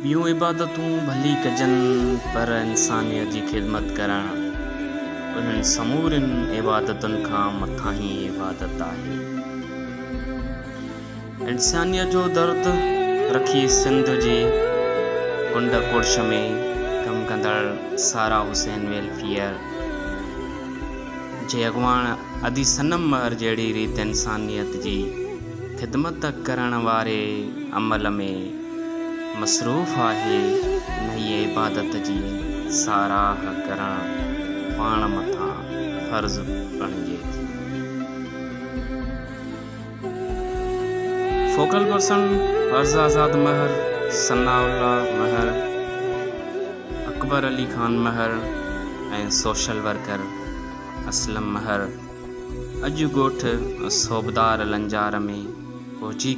ॿियूं इबादतूं भली कजनि पर इंसानियत जी ख़िदमत करणु उन्हनि समूरनि इबादतुनि खां मथां ई इबादत आहे। इंसानियत जो दर्द रखी सिंध जी कुंड कुर्श में कमु कंदड़ सारा हुसैन वेलफेयर जे अॻुवाण अदी सनम महर जहिड़ी रीति इंसानियत जी ख़िदमत करण वारे अमल में मसरूफ़ आहे। नई इबादत जी साराह करण पाण मथां फ़र्ज़ बणिजे थी। फोकल पर्सन फर्ज़ आज़ाद महर, सनाउल्ला महर, अकबर अली खान महर ऐं सोशल वर्कर असलम महर अॼु ॻोठ सोबदार लंजार में पहुची